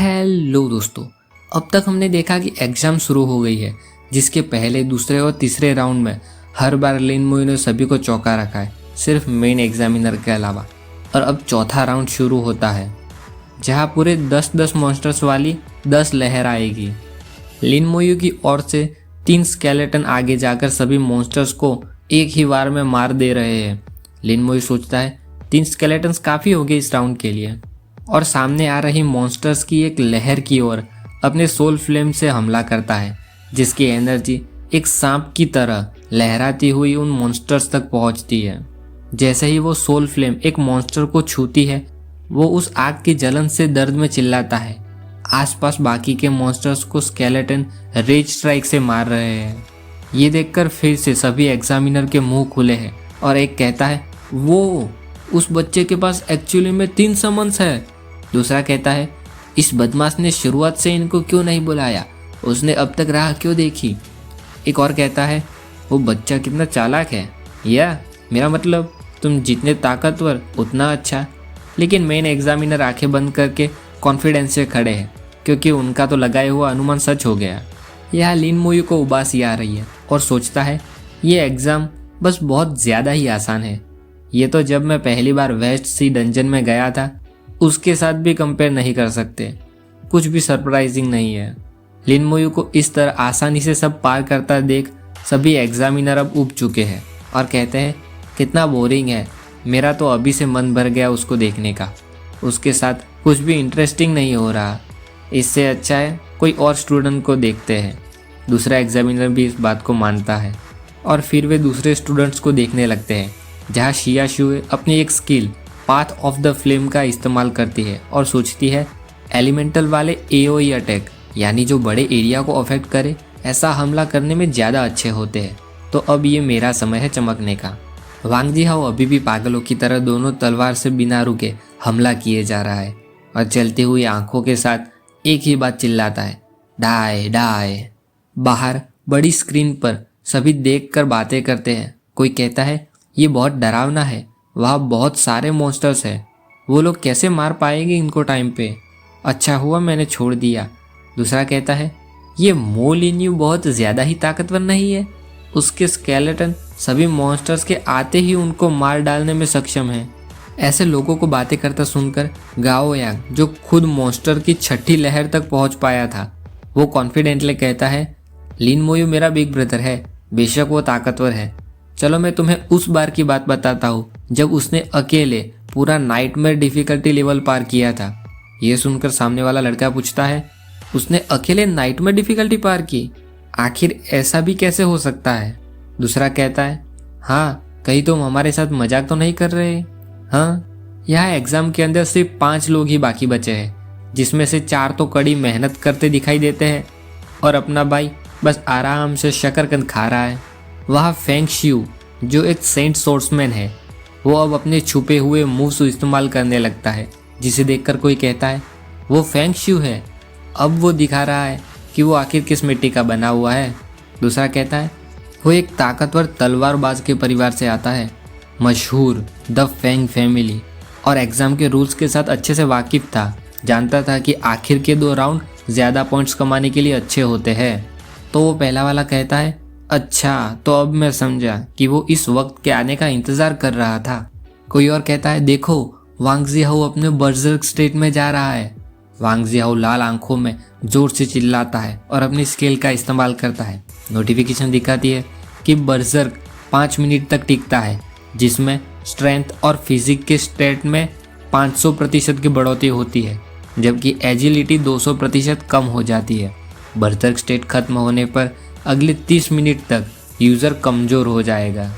Hello दोस्तों, अब तक हमने देखा कि एग्ज़ाम शुरू हो गई है, जिसके पहले, दूसरे और तीसरे राउंड में हर बार लिन मोई ने सभी को चौंका रखा है, सिर्फ मेन एग्जामिनर के अलावा। और अब चौथा राउंड शुरू होता है, जहां पूरे 10-10 मॉन्स्टर्स वाली 10 लहर आएगी। लिन मोई की ओर से 3 स्केलेटन आगे जाकर सभी मॉन्स्टर्स को एक ही बार में मार दे रहे हैं। लिन मोई सोचता है 3 स्केलेटन्स काफ़ी हो गए इस राउंड के लिए, और सामने आ रही मॉन्स्टर्स की एक लहर की ओर अपने सोल फ्लेम से हमला करता है, जिसकी एनर्जी एक सांप की तरह लहराती हुई उन मॉन्स्टर्स तक पहुंचती है। जैसे ही वो सोल फ्लेम एक मॉन्स्टर को छूती है, वो उस आग की जलन से दर्द में चिल्लाता है। आसपास बाकी के मॉन्स्टर्स को स्केलेटन रेज स्ट्राइक से मार रहे हैं। ये देखकर फिर से सभी एग्जामिनर के मुंह खुले हैं और एक कहता है, वो उस बच्चे के पास एक्चुअली में 3 समन्स है। दूसरा कहता है, इस बदमाश ने शुरुआत से इनको क्यों नहीं बुलाया, उसने अब तक राह क्यों देखी। एक और कहता है, वो बच्चा कितना चालाक है, या मेरा मतलब तुम जितने ताकतवर उतना अच्छा। लेकिन मेन एग्जामिनर आंखें बंद करके कॉन्फिडेंस से खड़े हैं, क्योंकि उनका तो लगाया हुआ अनुमान सच हो गया। यह लिन मोई को उबासी आ रही है और सोचता है, ये एग्ज़ाम बस बहुत ज़्यादा ही आसान है। ये तो जब मैं पहली बार वेस्ट सी डंजन में गया था उसके साथ भी कंपेयर नहीं कर सकते। कुछ भी सरप्राइजिंग नहीं है। लिन मोई को इस तरह आसानी से सब पार करता देख सभी एग्जामिनर अब उब चुके हैं और कहते हैं, कितना बोरिंग है, मेरा तो अभी से मन भर गया उसको देखने का। उसके साथ कुछ भी इंटरेस्टिंग नहीं हो रहा। इससे अच्छा है कोई और स्टूडेंट को देखते हैं। दूसरा एग्जामिनर भी इस बात को मानता है और फिर वे दूसरे स्टूडेंट्स को देखने लगते हैं, जहाँ शिया शुए अपनी एक skill path of the flame का इस्तेमाल करती है और सोचती है एलिमेंटल वाले एओई अटैक, यानी जो बड़े एरिया को अफेक्ट करे, ऐसा हमला करने में ज़्यादा अच्छे होते हैं। तो अब ये मेरा समय है चमकने का। वांग जिहाओ अभी भी पागलों की तरह दोनों तलवार से बिना रुके हमला किए जा रहा है और चलती हुई आंखों के साथ एक ही बात चिल्लाता है, डाय डाय। बाहर बड़ी स्क्रीन पर सभी देखकर बातें करते हैं। कोई कहता है, ये बहुत डरावना है, वहाँ बहुत सारे मॉन्स्टर्स हैं, वो लोग कैसे मार पाएंगे इनको टाइम पे, अच्छा हुआ मैंने छोड़ दिया। दूसरा कहता है, ये मोलिन्यू बहुत ज़्यादा ही ताकतवर नहीं है, उसके स्केलेटन सभी मॉन्स्टर्स के आते ही उनको मार डालने में सक्षम है। ऐसे लोगों को बातें करता सुनकर गाओ यांग, जो खुद मॉन्स्टर की 6ठी लहर तक पहुंच पाया था, वो कॉन्फिडेंटली कहता है, लिन मोई मेरा बिग ब्रदर है, बेशक वो ताकतवर है। चलो मैं तुम्हें उस बार की बात बताता हूँ जब उसने अकेले पूरा नाइटमेयर डिफिकल्टी लेवल पार किया था। ये सुनकर सामने वाला लड़का पूछता है, उसने अकेले नाइटमेयर डिफिकल्टी पार की, आखिर ऐसा भी कैसे हो सकता है। दूसरा कहता है, हाँ कहीं तुम हमारे साथ मजाक तो नहीं कर रहे। हाँ, यहाँ एग्जाम के अंदर सिर्फ 5 लोग ही बाकी बचे हैं, जिसमें से 4 तो कड़ी मेहनत करते दिखाई देते हैं और अपना भाई बस आराम से शकरकंद खा रहा है। वहाँ फेंग शियू, जो एक सेंट सोर्समैन है, वो अब अपने छुपे हुए मूव्स इस्तेमाल करने लगता है, जिसे देखकर कोई कहता है, वो फेंग शियू है, अब वो दिखा रहा है कि वो आखिर किस मिट्टी का बना हुआ है। दूसरा कहता है, वो एक ताकतवर तलवारबाज के परिवार से आता है, मशहूर द फेंग फैमिली, और एग्ज़ाम के रूल्स के साथ अच्छे से वाकिफ था, जानता था कि आखिर के 2 राउंड ज़्यादा पॉइंट्स कमाने के लिए अच्छे होते हैं। तो वो पहला वाला कहता है, अच्छा तो अब मैं समझा कि वो इस वक्त के आने का इंतज़ार कर रहा था। कोई और कहता है, देखो वांग जिहाओ अपने बर्जर्क स्टेट में जा रहा है। वांग जिहाओ लाल आंखों में जोर से चिल्लाता है और अपनी स्केल का इस्तेमाल करता है। नोटिफिकेशन दिखाती है कि बर्जर्क 5 मिनट तक टिकता है, जिसमें स्ट्रेंथ और फिजिक के स्टेट में 500% की बढ़ोतरी होती है, जबकि एजिलिटी 200% कम हो जाती है। बर्जर्क स्टेट खत्म होने पर अगले 30 मिनट तक यूज़र कमज़ोर हो जाएगा।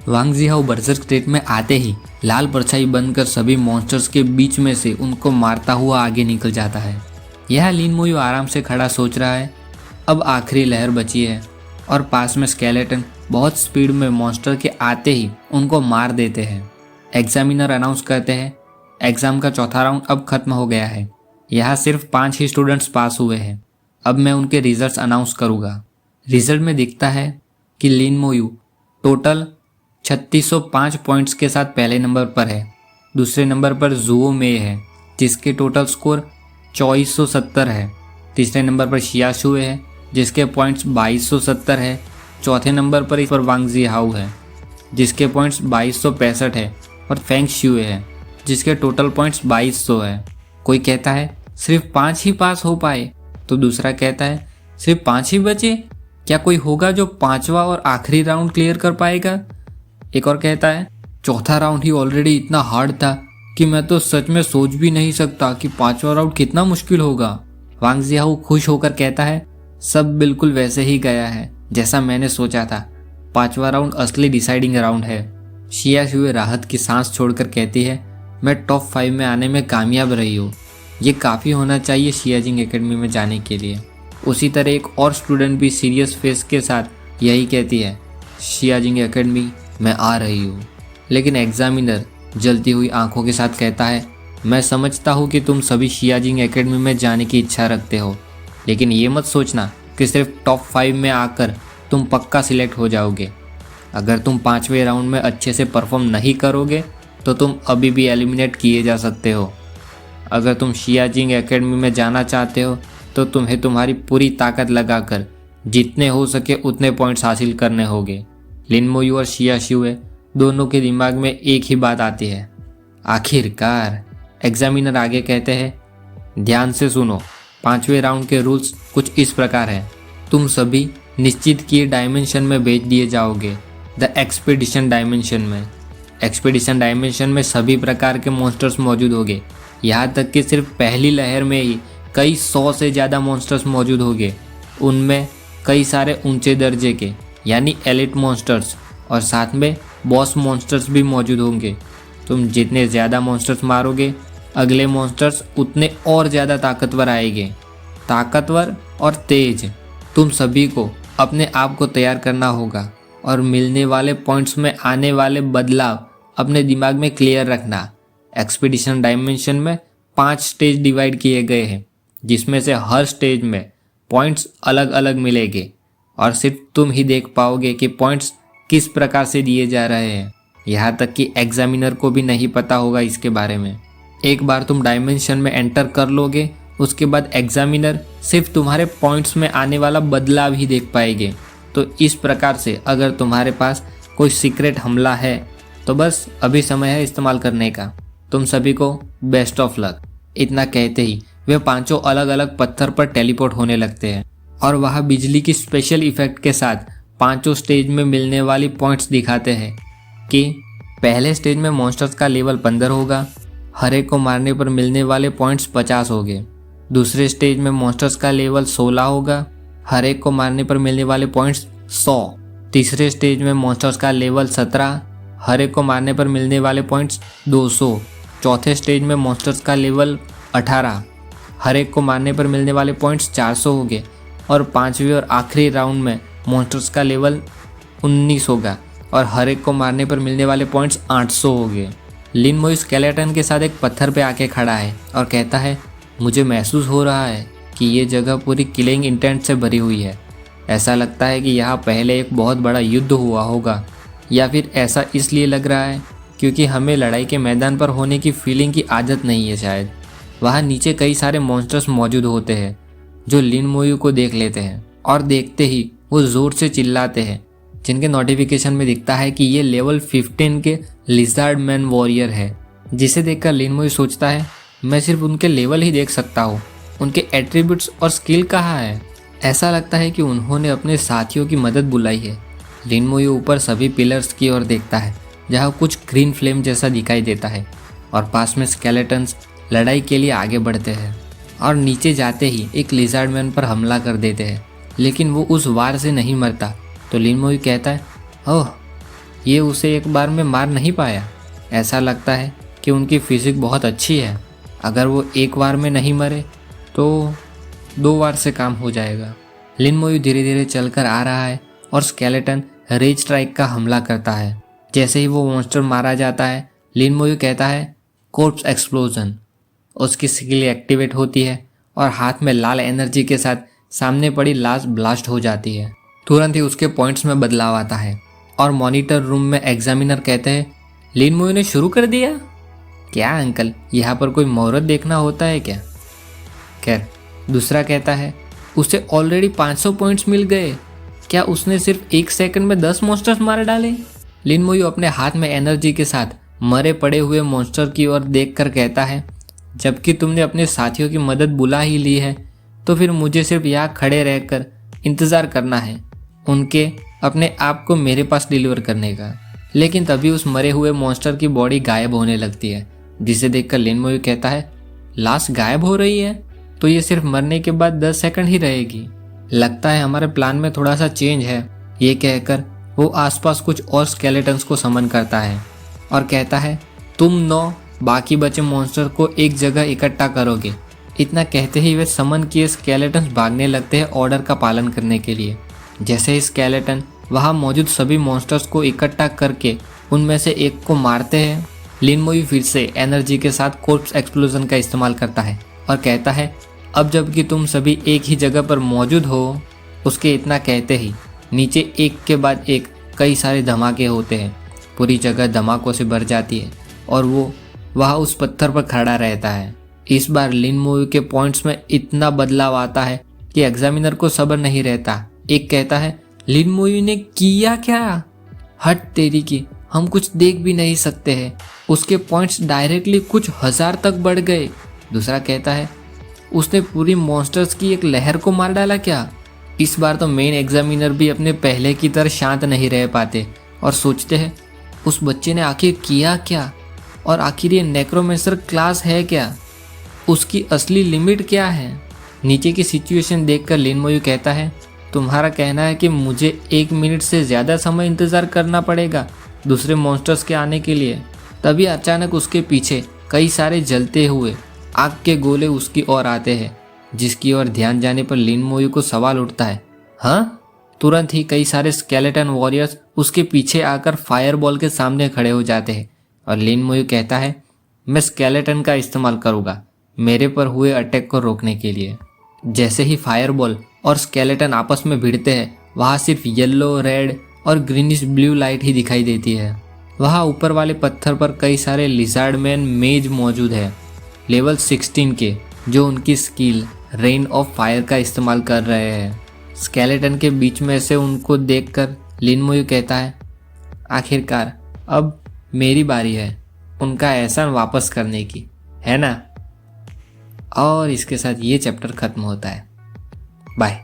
वांग जिहाओ बर्जर्क स्टेट में आते ही लाल परछाई बनकर सभी मॉन्स्टर्स के बीच में से उनको मारता हुआ आगे निकल जाता है। यह लिन मोई आराम से खड़ा सोच रहा है, अब आखिरी लहर बची है और पास में स्केलेटन बहुत स्पीड में मॉन्स्टर के आते ही उनको मार देते हैं। एग्जामिनर अनाउंस करते हैं, एग्ज़ाम का चौथा राउंड अब खत्म हो गया है। यहाँ सिर्फ 5 ही स्टूडेंट्स पास हुए हैं। अब मैं उनके रिजल्ट्स अनाउंस करूँगा। रिजल्ट में दिखता है कि लिन मोई टोटल 3605 पॉइंट्स के साथ पहले नंबर पर है। दूसरे नंबर पर जुओ मे है, जिसके टोटल स्कोर 2470 है। तीसरे नंबर पर शिया शुए है जिसके पॉइंट्स 2270 है। चौथे नंबर पर इस पर वांग जी हाउ है जिसके पॉइंट्स 2265 है। और फेंग शुए है जिसके टोटल पॉइंट्स 2200 है। कोई कहता है सिर्फ 5 ही पास हो पाए, तो दूसरा कहता है सिर्फ 5 ही बचे, क्या कोई होगा जो 5वां और आखिरी राउंड क्लियर कर पाएगा। एक और कहता है चौथा राउंड ही ऑलरेडी इतना हार्ड था कि मैं तो सच में सोच भी नहीं सकता कि 5वां राउंड कितना मुश्किल होगा। वांग जियाओ खुश होकर कहता है सब बिल्कुल वैसे ही गया है जैसा मैंने सोचा था। 5वां राउंड असली डिसाइडिंग राउंड है। शिया शुए राहत की सांस छोड़कर कहती है मैं टॉप 5 में आने में कामयाब रही हूँ, ये काफ़ी होना चाहिए शियाजिंग एकेडमी में जाने के लिए। उसी तरह एक और स्टूडेंट भी सीरियस फेस के साथ यही कहती है शियाजिंग एकेडमी मैं आ रही हूँ। लेकिन एग्जामिनर जलती हुई आंखों के साथ कहता है मैं समझता हूँ कि तुम सभी शियाजिंग एकेडमी में जाने की इच्छा रखते हो, लेकिन ये मत सोचना कि सिर्फ टॉप 5 में आकर तुम पक्का सिलेक्ट हो जाओगे। अगर तुम 5वें राउंड में अच्छे से परफॉर्म नहीं करोगे तो तुम अभी भी एलिमिनेट किए जा सकते हो। अगर तुम शियाजिंग एकेडमी में जाना चाहते हो तो तुम्हें तुम्हारी पूरी ताकत लगाकर जितने हो सके उतने पॉइंट्स हासिल करने होंगे। लिन मोयू और शिया शुए दोनों के दिमाग में एक ही बात आती है आखिरकार। एग्जामिनर आगे कहते हैं ध्यान से सुनो, 5वें राउंड के रूल्स कुछ इस प्रकार हैं। तुम सभी निश्चित किए डायमेंशन में भेज दिए जाओगे, द एक्सपीडिशन डायमेंशन में। एक्सपीडिशन डायमेंशन में सभी प्रकार के मॉन्स्टर्स मौजूद होंगे, यहाँ तक कि सिर्फ पहली लहर में ही कई 100 से ज़्यादा मॉन्स्टर्स मौजूद होंगे। उनमें कई सारे ऊंचे दर्जे के यानी एलिट मॉन्स्टर्स और साथ में बॉस मॉन्स्टर्स भी मौजूद होंगे। तुम जितने ज़्यादा मॉन्स्टर्स मारोगे अगले मॉन्स्टर्स उतने और ज़्यादा ताकतवर आएंगे, ताकतवर और तेज। तुम सभी को अपने आप को तैयार करना होगा और मिलने वाले पॉइंट्स में आने वाले बदलाव अपने दिमाग में क्लियर रखना। एक्सपीडिशन डायमेंशन में 5 स्टेज डिवाइड किए गए हैं जिसमें से हर स्टेज में पॉइंट्स अलग अलग मिलेंगे और सिर्फ तुम ही देख पाओगे कि पॉइंट्स किस प्रकार से दिए जा रहे हैं। यहाँ तक कि एग्जामिनर को भी नहीं पता होगा इसके बारे में। एक बार तुम डायमेंशन में एंटर कर लोगे उसके बाद एग्जामिनर सिर्फ तुम्हारे पॉइंट्स में आने वाला बदलाव ही देख पाएंगे। तो इस प्रकार से अगर तुम्हारे पास कोई सीक्रेट हमला है तो बस अभी समय है इस्तेमाल करने का। तुम सभी को बेस्ट ऑफ लक। इतना कहते ही वे पांचों अलग अलग पत्थर पर टेलीपोर्ट होने लगते हैं और वहाँ बिजली की स्पेशल इफेक्ट के साथ पांचों स्टेज में मिलने वाली पॉइंट्स दिखाते हैं कि पहले स्टेज में मॉन्स्टर्स का लेवल 15 होगा, हर एक को मारने पर मिलने वाले पॉइंट्स 50 होंगे। दूसरे स्टेज में मॉन्स्टर्स का लेवल 16 होगा, हर एक को मारने पर मिलने वाले पॉइंट्स 100। तीसरे स्टेज में मॉन्स्टर्स का लेवल 17, हर एक को मारने पर मिलने वाले पॉइंट्स 200। चौथे स्टेज में मॉन्स्टर्स का लेवल 18, हर एक को मारने पर मिलने वाले पॉइंट्स 400 होंगे। और पांचवें और आखिरी राउंड में मॉन्स्टर्स का लेवल 19 होगा और हर एक को मारने पर मिलने वाले पॉइंट्स 800 होंगे। लिन मोयू स्केलेटन के साथ एक पत्थर पे आके खड़ा है और कहता है मुझे महसूस हो रहा है कि ये जगह पूरी किलिंग इंटेंट से भरी हुई है। ऐसा लगता है कि यहाँ पहले एक बहुत बड़ा युद्ध हुआ होगा, या फिर ऐसा इसलिए लग रहा है क्योंकि हमें लड़ाई के मैदान पर होने की फीलिंग की आदत नहीं है शायद। वहाँ नीचे कई सारे मॉन्स्टर्स मौजूद होते हैं जो लिन मोयू को देख लेते हैं और देखते ही वो ज़ोर से चिल्लाते हैं, जिनके नोटिफिकेशन में दिखता है कि ये लेवल 15 के लिज़ार्ड मैन वॉरियर है। जिसे देखकर लिन मोयू सोचता है मैं सिर्फ उनके लेवल ही देख सकता हूँ, उनके एट्रीब्यूट्स और स्किल कहाँ है। ऐसा लगता है कि उन्होंने अपने साथियों की मदद बुलाई है। लिन मोयू ऊपर सभी पिलर्स की ओर देखता है जहाँ कुछ ग्रीन फ्लेम जैसा दिखाई देता है और पास में स्केलेटन्स लड़ाई के लिए आगे बढ़ते हैं और नीचे जाते ही एक लिज़ार्ड मैन पर हमला कर देते हैं, लेकिन वो उस वार से नहीं मरता। तो लिन मोयू कहता है ओह, ये उसे एक बार में मार नहीं पाया। ऐसा लगता है कि उनकी फिजिक बहुत अच्छी है, अगर वो एक बार में नहीं मरे तो 2 बार से काम हो जाएगा। लिन मोयू धीरे धीरे चलकर आ रहा है और स्केलेटन रेज स्ट्राइक का हमला करता है। जैसे ही वो मॉन्स्टर मारा जाता है लिन मोयू कहता है कोर्प्स एक्सप्लोजन। उसकी स्किल एक्टिवेट होती है और हाथ में लाल एनर्जी के साथ सामने पड़ी लाश ब्लास्ट हो जाती है। तुरंत ही उसके पॉइंट्स में बदलाव आता है और मॉनिटर रूम में एग्जामिनर कहते हैं लिन मोयू ने शुरू कर दिया क्या अंकल, यहाँ पर कोई मुहूर्त देखना होता है क्या? खैर, दूसरा कहता है उसे ऑलरेडी 500 पॉइंट्स मिल गए। क्या उसने सिर्फ 1 सेकंड में 10 मॉन्स्टर्स मार डाले? लिन मोयू अपने हाथ में एनर्जी के साथ मरे पड़े हुए मॉन्स्टर की ओर देखकर कहता है, जबकि तुमने अपने साथियों की मदद बुला ही ली है तो फिर मुझे सिर्फ यहाँ खड़े रहकर इंतज़ार करना है उनके अपने आप को मेरे पास डिलीवर करने का। लेकिन तभी उस मरे हुए मॉन्स्टर की बॉडी गायब होने लगती है, जिसे देखकर लिन मोयू कहता है, लाश गायब हो रही है तो ये सिर्फ मरने के बाद 10 सेकंड ही रहेगी। लगता है हमारे प्लान में थोड़ा सा चेंज है। ये कहकर वो आसपास कुछ और स्केलेटन्स को समन करता है और कहता है, तुम 9 बाकी बचे मॉन्स्टर को एक जगह इकट्ठा करोगे। इतना कहते ही वे समन किए स्केलेटन्स भागने लगते हैं ऑर्डर का पालन करने के लिए। जैसे ही स्केलेटन वहाँ मौजूद सभी मॉन्स्टर्स को इकट्ठा करके उनमें से एक को मारते हैं, लिन मोयू फिर से एनर्जी के साथ कोर्प्स एक्सप्लोजन का इस्तेमाल करता है और कहता है, अब जबकि तुम सभी एक ही जगह पर मौजूद हो। उसके इतना कहते ही नीचे एक के बाद एक कई सारे धमाके होते हैं। पूरी जगह धमाकों से भर जाती है और वो वहाँ उस पत्थर पर खड़ा रहता है। इस बार लिन मोयू के पॉइंट्स में इतना बदलाव आता है कि एग्जामिनर को सब्र नहीं रहता। एक कहता है, लिन मोयू ने किया क्या? हट तेरी की, हम कुछ देख भी नहीं सकते हैं। उसके पॉइंट्स डायरेक्टली कुछ 1000 तक बढ़ गए। दूसरा कहता है, उसने पूरी मॉन्स्टर्स की एक लहर को मार डाला क्या? इस बार तो मेन एग्जामिनर भी अपने पहले की तरह शांत नहीं रह पाते और सोचते हैं, उस बच्चे ने आखिर किया क्या? और आखिर ये नेक्रोमेंसर क्लास है क्या? उसकी असली लिमिट क्या है? नीचे की सिचुएशन देखकर लिन मोयू कहता है, तुम्हारा कहना है कि मुझे 1 मिनट से ज़्यादा समय इंतज़ार करना पड़ेगा दूसरे मॉन्स्टर्स के आने के लिए। तभी अचानक उसके पीछे कई सारे जलते हुए आग के गोले उसकी ओर आते हैं, जिसकी ओर ध्यान जाने पर लिन मोयू को सवाल उठता है, हाँ? तुरंत ही कई सारे स्केलेटन वॉरियर्स उसके पीछे आकर फायरबॉल के सामने खड़े हो जाते हैं और लिन मोयू कहता है, मैं स्केलेटन का इस्तेमाल करूँगा मेरे पर हुए अटैक को रोकने के लिए। जैसे ही फायरबॉल और स्केलेटन आपस में भिड़ते हैं, वहाँ सिर्फ येलो, रेड और ग्रीनिश ब्लू लाइट ही दिखाई देती है। वहाँ ऊपर वाले पत्थर पर कई सारे लिजार्डमैन मेज मौजूद है, लेवल 16 के, जो उनकी स्किल रेन ऑफ फायर का इस्तेमाल कर रहे हैं। स्केलेटन के बीच में से उनको देखकर लिन मोयू कहता है, आखिरकार अब मेरी बारी है उनका एहसान वापस करने की, है ना? और इसके साथ ये चैप्टर खत्म होता है। बाय।